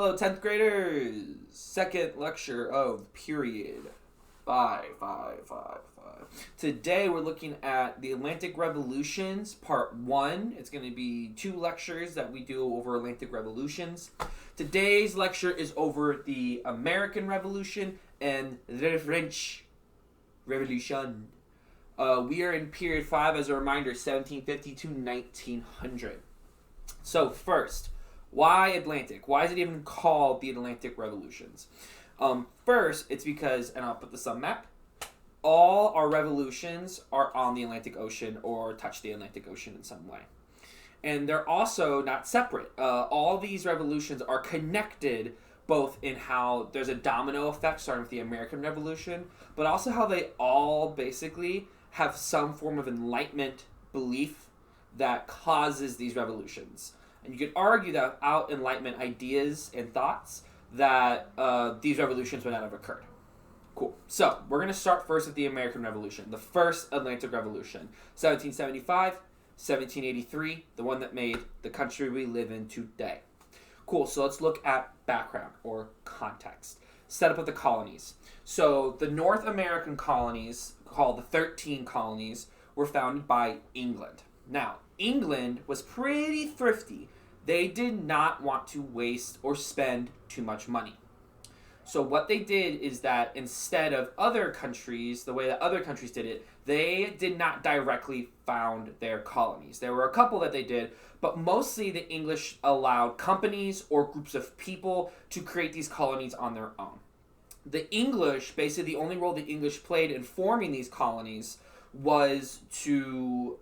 Hello, 10th graders! Second lecture of period 5. Today we're looking at the Atlantic Revolutions, part 1. It's going to be 2 lectures that we do over Atlantic Revolutions. Today's lecture is over the American Revolution and the French Revolution. We are in period 5, as a reminder, 1750 to 1900. So first, why Atlantic? Why is it even called the Atlantic Revolutions? First, it's because, and I'll put this on map, all our revolutions are on the Atlantic Ocean or touch the Atlantic Ocean in some way. And they're also not separate. All these revolutions are connected, both in how there's a domino effect starting with the American Revolution, but also how they all basically have some form of Enlightenment belief that causes these revolutions. And you could argue that without Enlightenment ideas and thoughts, that these revolutions would not have occurred. Cool. So, we're going to start first with the American Revolution, the first Atlantic Revolution. 1775, 1783, the one that made the country we live in today. Cool, so let's look at background or context. Setup of the colonies. So, the North American colonies, called the 13 colonies, were founded by England. Now, England was pretty thrifty. They did not want to waste or spend too much money. So what they did is that instead of other countries, the way that other countries did it, they did not directly found their colonies. There were a couple that they did, but mostly the English allowed companies or groups of people to create these colonies on their own. The English, basically the only role the English played in forming these colonies was to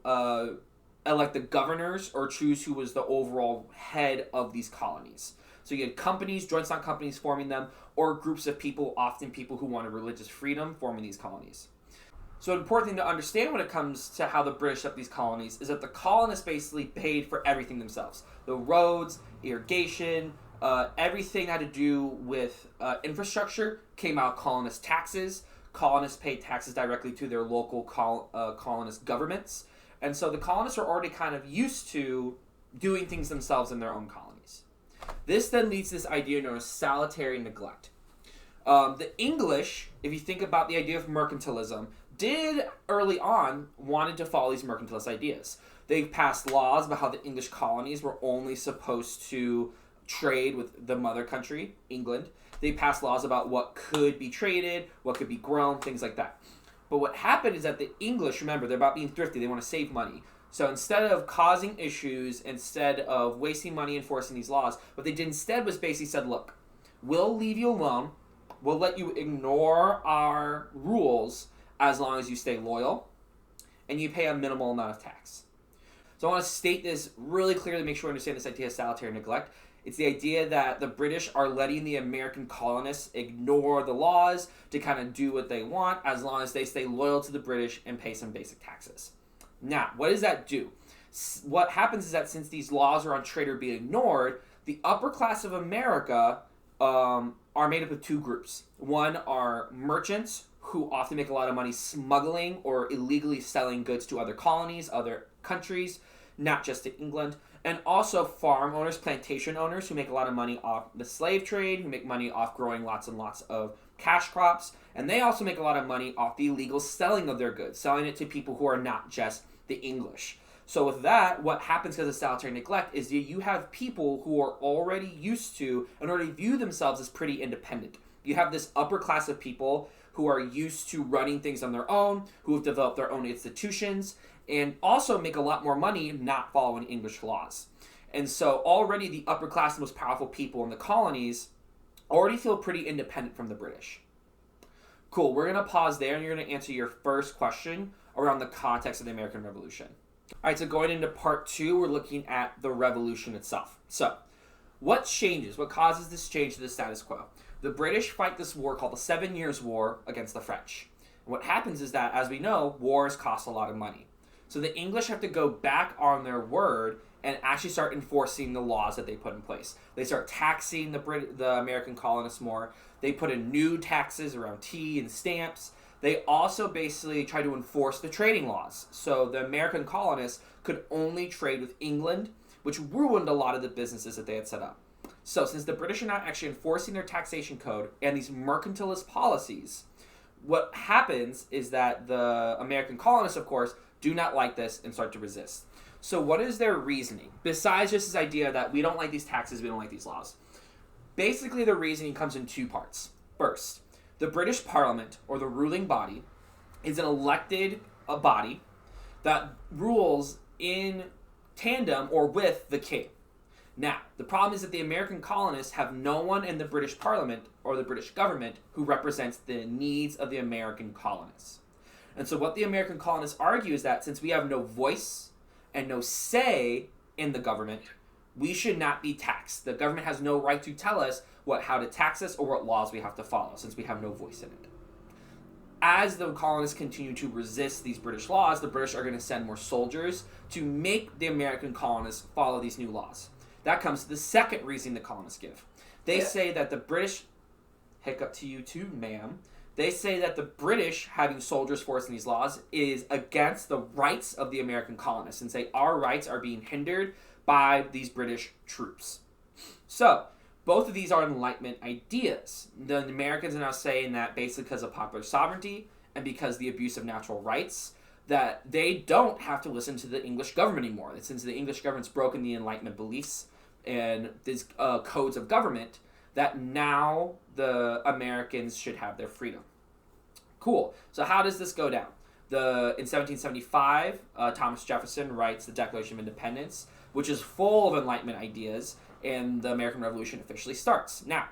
elect the governors or choose who was the overall head of these colonies. So you had companies, joint-stock companies forming them, or groups of people, often people who wanted religious freedom, forming these colonies. So an important thing to understand when it comes to how the British set up these colonies is that the colonists basically paid for everything themselves. The roads, irrigation, everything that had to do with infrastructure came out of colonist taxes. Colonists paid taxes directly to their local colonist governments. And so the colonists are already kind of used to doing things themselves in their own colonies. This then leads to this idea known as salutary neglect. The English, if you think about the idea of mercantilism, did early on wanted to follow these mercantilist ideas. They passed laws about how the English colonies were only supposed to trade with the mother country, England. They passed laws about what could be traded, what could be grown, things like that. But what happened is that the English, remember, they're about being thrifty. They want to save money. So instead of causing issues, instead of wasting money enforcing these laws, what they did instead was basically said, look, we'll leave you alone. We'll let you ignore our rules as long as you stay loyal and you pay a minimal amount of tax. So I want to state this really clearly, make sure we understand this idea of salutary neglect. It's the idea that the British are letting the American colonists ignore the laws to kind of do what they want as long as they stay loyal to the British and pay some basic taxes. Now, what does that do? What happens is that since these laws are on trade or being ignored, the upper class of America are made up of 2 groups. One are merchants who often make a lot of money smuggling or illegally selling goods to other colonies, other countries, not just to England. And also farm owners, plantation owners who make a lot of money off the slave trade, who make money off growing lots and lots of cash crops. And they also make a lot of money off the illegal selling of their goods, selling it to people who are not just the English. So with that, what happens because of salutary neglect is that you have people who are already used to and already view themselves as pretty independent. You have this upper class of people who are used to running things on their own, who have developed their own institutions, and also make a lot more money not following English laws. And so already the upper class, the most powerful people in the colonies, already feel pretty independent from the British. Cool, we're going to pause there and you're going to answer your first question around the context of the American Revolution. Alright, so going into part 2, we're looking at the revolution itself. So, what changes? What causes this change to the status quo? The British fight this war called the 7 Years' War against the French. And what happens is that, as we know, wars cost a lot of money. So the English have to go back on their word and actually start enforcing the laws that they put in place. They start taxing the American colonists more. They put in new taxes around tea and stamps. They also basically try to enforce the trading laws. So the American colonists could only trade with England, which ruined a lot of the businesses that they had set up. So, since the British are not actually enforcing their taxation code and these mercantilist policies, what happens is that the American colonists, of course, do not like this and start to resist. So, what is their reasoning? Besides just this idea that we don't like these taxes, we don't like these laws. Basically, the reasoning comes in two parts. First, the British Parliament, or the ruling body, is an elected body that rules in tandem or with the king. Now, the problem is that the American colonists have no one in the British Parliament or the British government who represents the needs of the American colonists. And so what the American colonists argue is that since we have no voice and no say in the government, we should not be taxed. The government has no right to tell us how to tax us or what laws we have to follow, since we have no voice in it. As the colonists continue to resist these British laws, the British are going to send more soldiers to make the American colonists follow these new laws. That comes to the second reason the colonists give. They say that the British, hiccup to you too, ma'am, they say that the British having soldiers forcing these laws is against the rights of the American colonists and say our rights are being hindered by these British troops. So, both of these are Enlightenment ideas. The Americans are now saying that basically because of popular sovereignty and because of the abuse of natural rights, that they don't have to listen to the English government anymore. Since the English government's broken the Enlightenment beliefs and these codes of government, that now the Americans should have their freedom. Cool. So how does this go down? In 1775, Thomas Jefferson writes the Declaration of Independence, which is full of Enlightenment ideas, and the American Revolution officially starts. Now,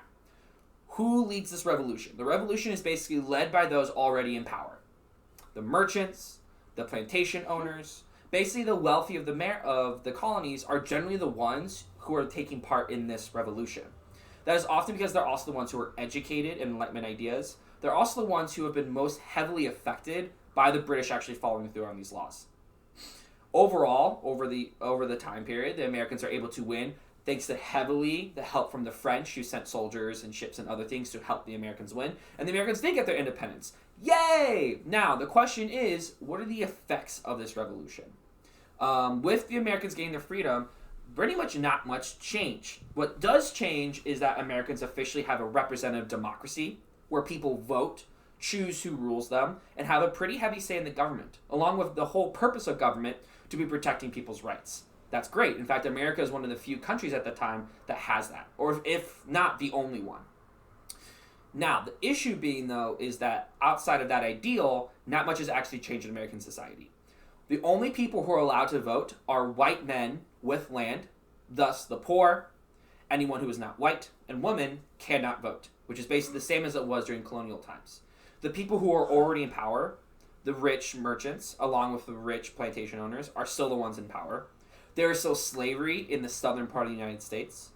who leads this revolution? The revolution is basically led by those already in power. The merchants, the plantation owners, basically the wealthy of the colonies are generally the ones who are taking part in this revolution. That is often because they're also the ones who are educated in Enlightenment ideas. They're also the ones who have been most heavily affected by the British actually following through on these laws. Overall, over the time period, the Americans are able to win thanks to heavily the help from the French, who sent soldiers and ships and other things to help the Americans win. And the Americans did get their independence. Yay! Now, the question is, what are the effects of this revolution? With the Americans gaining their freedom, pretty much not much changed. What does change is that Americans officially have a representative democracy where people vote, choose who rules them, and have a pretty heavy say in the government, along with the whole purpose of government to be protecting people's rights. That's great. In fact, America is one of the few countries at the time that has that, or if not the only one. Now, the issue being, though, is that outside of that ideal, not much has actually changed in American society. The only people who are allowed to vote are white men with land, thus the poor, anyone who is not white, and women cannot vote, which is basically the same as it was during colonial times. The people who are already in power, the rich merchants, along with the rich plantation owners, are still the ones in power. There is still slavery in the southern part of the United States.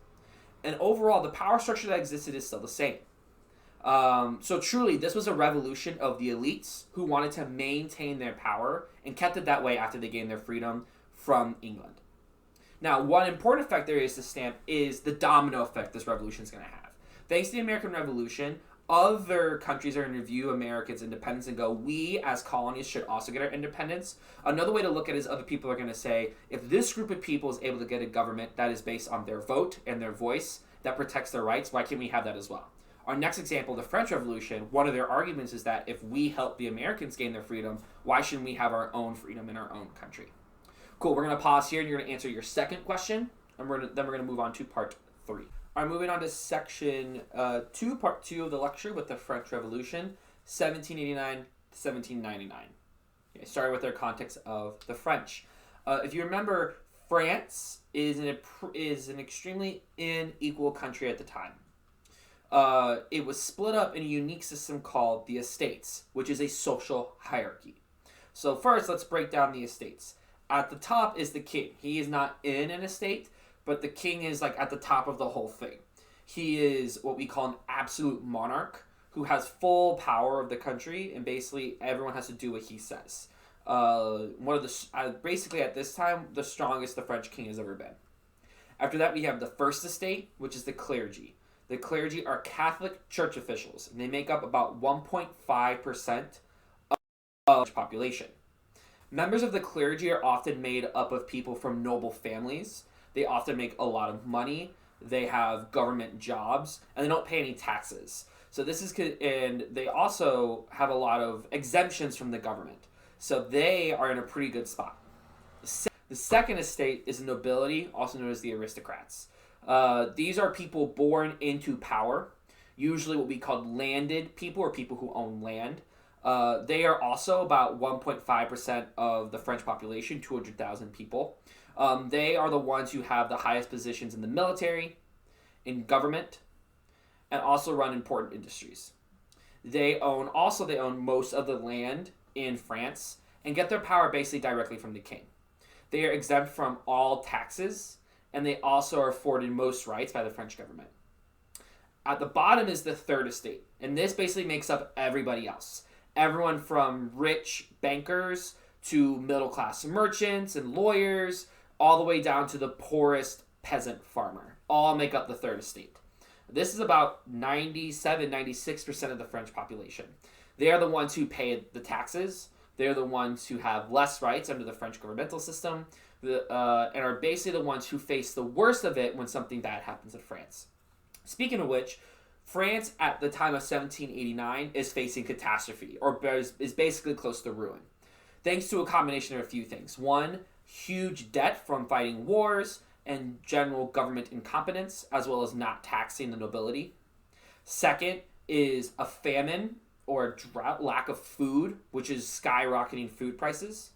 And overall, the power structure that existed is still the same. So truly, this was a revolution of the elites who wanted to maintain their power and kept it that way after they gained their freedom from England. Now, one important effect there is to stamp is the domino effect this revolution is going to have. Thanks to the American Revolution, other countries are going to view America's independence and go, we as colonies should also get our independence. Another way to look at it is other people are going to say, if this group of people is able to get a government that is based on their vote and their voice that protects their rights, why can't we have that as well? Our next example, the French Revolution, one of their arguments is that if we help the Americans gain their freedom, why shouldn't we have our own freedom in our own country? Cool, we're going to pause here and you're going to answer your second question, and then we're going to move on to part 3. All right, moving on to section 2, part 2 of the lecture with the French Revolution, 1789 to 1799. Okay, starting with their context of the French. If you remember, France is an extremely unequal country at the time. It was split up in a unique system called the estates, which is a social hierarchy. So first, let's break down the estates. At the top is the king. He is not in an estate, but the king is like at the top of the whole thing. He is what we call an absolute monarch who has full power of the country, and basically everyone has to do what he says. Basically at this time, the strongest the French king has ever been. After that, we have the first estate, which is the clergy. The clergy are Catholic church officials, and they make up about 1.5% of the population. Members of the clergy are often made up of people from noble families. They often make a lot of money. they have government jobs, and they don't pay any taxes. So this is, and they also have a lot of exemptions from the government. So they are in a pretty good spot. The second estate is the nobility, also known as the aristocrats. These are people born into power, usually what we call landed people or people who own land. They are also about 1.5% of the French population, 200,000 people. They are the ones who have the highest positions in the military, in government, and also run important industries. They own most of the land in France and get their power basically directly from the king. They are exempt from all taxes, and they also are afforded most rights by the French government. At the bottom is the third estate, and this basically makes up everybody else. Everyone from rich bankers to middle-class merchants and lawyers, all the way down to the poorest peasant farmer, all make up the third estate. This is about 96% of the French population. They are the ones who pay the taxes. They're the ones who have less rights under the French governmental system, and are basically the ones who face the worst of it when something bad happens in France. Speaking of which, France at the time of 1789 is facing catastrophe, or is basically close to ruin, thanks to a combination of a few things. One, huge debt from fighting wars and general government incompetence, as well as not taxing the nobility. Second is a famine or a drought, lack of food, which is skyrocketing food prices.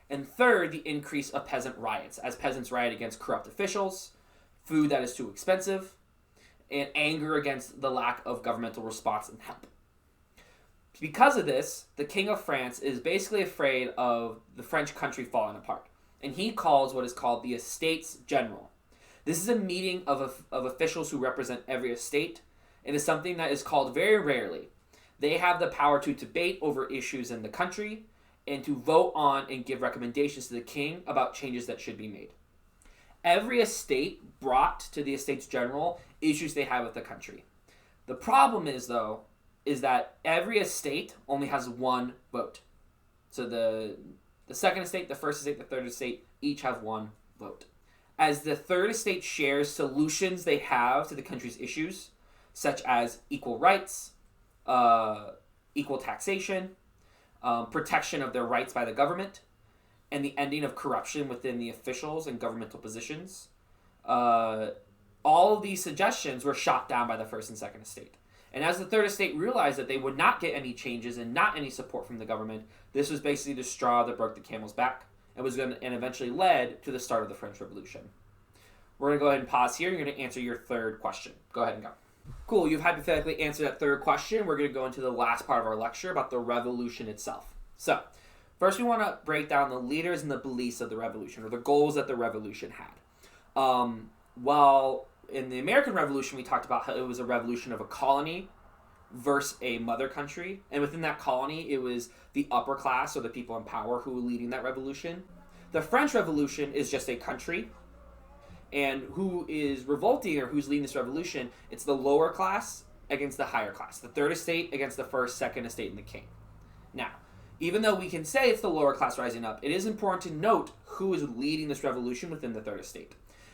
And third, the increase of peasant riots, as peasants riot against corrupt officials, food that is too expensive, and anger against the lack of governmental response and help. Because of this, the King of France is basically afraid of the French country falling apart, and he calls what is called the Estates General. This is a meeting of officials who represent every estate, and is something that is called very rarely. They have the power to debate over issues in the country and to vote on and give recommendations to the king about changes that should be made. Every estate brought to the Estates General issues they have with the country. The problem is, though, is that every estate only has one vote. So the second estate, the first estate, the third estate each have one vote. As the third estate shares solutions they have to the country's issues, such as equal rights, equal taxation, protection of their rights by the government, and the ending of corruption within the officials and governmental positions. All of these suggestions were shot down by the first and second estate. And as the third estate realized that they would not get any changes and not any support from the government, this was basically the straw that broke the camel's back and eventually led to the start of the French Revolution. We're going to go ahead and pause here. You're going to answer your third question. Go ahead and go. Cool, you've hypothetically answered that third question. We're going to go into the last part of our lecture about the revolution itself. So, first we want to break down the leaders and the beliefs of the revolution, or the goals that the revolution had. While in the American Revolution we talked about how it was a revolution of a colony versus a mother country, and within that colony it was the upper class or the people in power who were leading that revolution. The French Revolution is just a country, and who is revolting or who's leading this revolution, it's the lower class against the higher class. The third estate against the first, second estate, and the king. Now, even though we can say it's the lower class rising up, it is important to note who is leading this revolution within the third estate.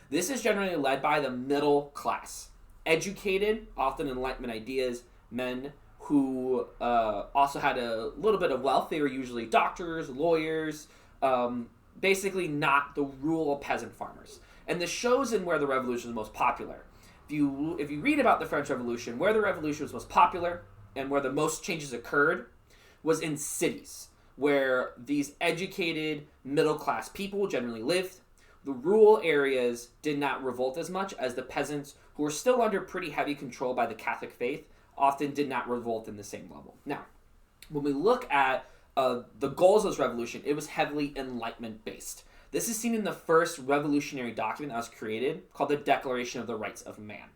This is generally led by the middle class. Educated, often Enlightenment ideas, men who also had a little bit of wealth. They were usually doctors, lawyers, basically not the rural peasant farmers. And this shows in where the revolution was most popular. If you read about the French Revolution, where the revolution was most popular and where the most changes occurred was in cities, where these educated middle-class people generally lived. The rural areas did not revolt as much as the peasants, who were still under pretty heavy control by the Catholic faith, often did not revolt in the same level. Now, when we look at the goals of this revolution, it was heavily Enlightenment-based. This is seen in the first revolutionary document that was created, called the Declaration of the Rights of Man.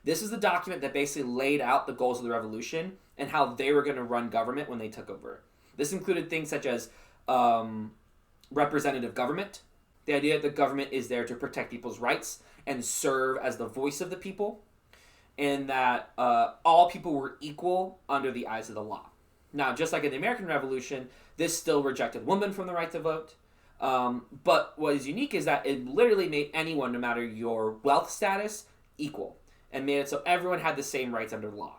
This is the document that basically laid out the goals of the revolution and how they were going to run government when they took over. This included things such as representative government, the idea that the government is there to protect people's rights and serve as the voice of the people, and that all people were equal under the eyes of the law. Now, just like in the American Revolution, this still rejected women from the right to vote. But what is unique is that it literally made anyone, no matter your wealth status, equal and made it so everyone had the same rights under law.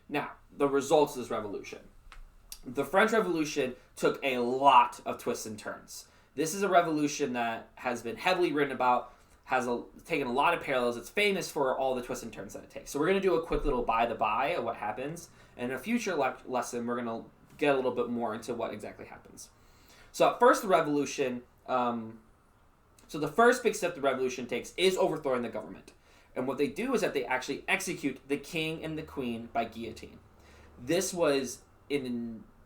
Now, the results of this revolution. The French Revolution took a lot of twists and turns. This is a revolution that has been heavily written about, taken a lot of parallels. It's famous for all the twists and turns that it takes. So we're going to do a quick little by-the-by of what happens. And in a future lesson, we're going to get a little bit more into what exactly happens. So at first, the revolution... so the first big step the revolution takes is overthrowing the government. And what they do is that they actually execute the king and the queen by guillotine. This was,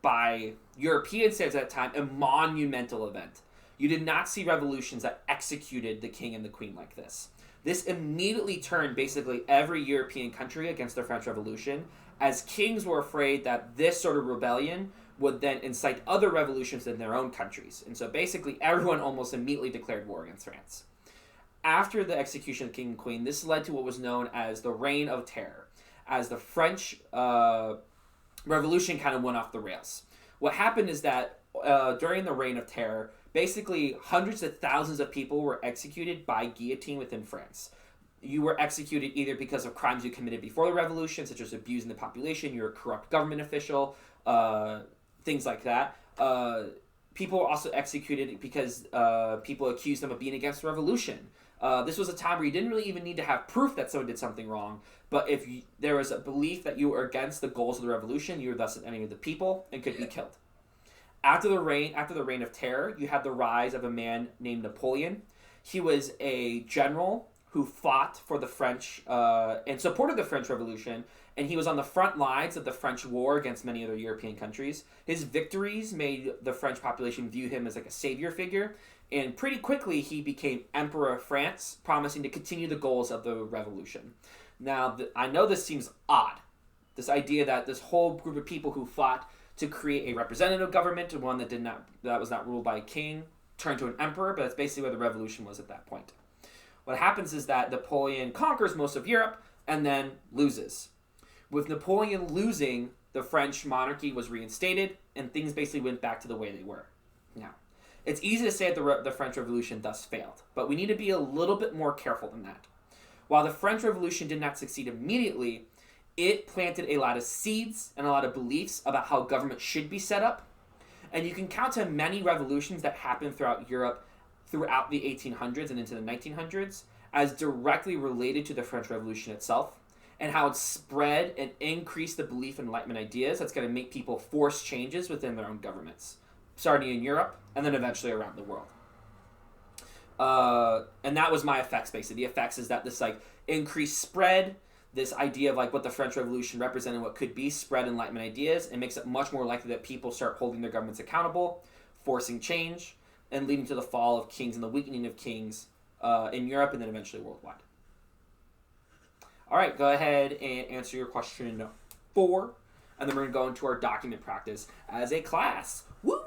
by European standards at that time, a monumental event. You did not see revolutions that executed the king and the queen like this. This immediately turned basically every European country against the French Revolution, as kings were afraid that this sort of rebellion would then incite other revolutions in their own countries. And so basically everyone almost immediately declared war against France. After the execution of the king and queen, this led to what was known as the Reign of Terror, as the French Revolution kind of went off the rails. What happened is that during the Reign of Terror, basically hundreds of thousands of people were executed by guillotine within France. You were executed either because of crimes you committed before the revolution, such as abusing the population, you're a corrupt government official, things like that. People were also executed because people accused them of being against the revolution. This was a time where you didn't really even need to have proof that someone did something wrong, but if there was a belief that you were against the goals of the revolution, you were thus an enemy of the people and could be killed. After the Reign of Terror, you had the rise of a man named Napoleon. He was a general who fought for the French and supported the French Revolution, and he was on the front lines of the French war against many other European countries. His victories made the French population view him as like a savior figure, and pretty quickly he became Emperor of France, promising to continue the goals of the revolution. Now, I know this seems odd, this idea that this whole group of people who fought to create a representative government, one that was not ruled by a king, turned to an emperor, but that's basically where the revolution was at that point. What happens is that Napoleon conquers most of Europe and then loses. With Napoleon losing, the French monarchy was reinstated and things basically went back to the way they were. Now, it's easy to say that the French Revolution thus failed, but we need to be a little bit more careful than that. While the French Revolution did not succeed immediately, it planted a lot of seeds and a lot of beliefs about how government should be set up. And you can count on many revolutions that happened throughout Europe throughout the 1800s and into the 1900s as directly related to the French Revolution itself, and how it spread and increased the belief in Enlightenment ideas that's going to make people force changes within their own governments, starting in Europe and then eventually around the world. And that was my effects, basically. The effects is that this like increased spread, this idea of like what the French Revolution represented, what could be spread Enlightenment ideas, and makes it much more likely that people start holding their governments accountable, forcing change, and leading to the fall of kings and the weakening of kings in Europe and then eventually worldwide. All right, go ahead and answer your question 4, and then we're going to go into our document practice as a class. Woo!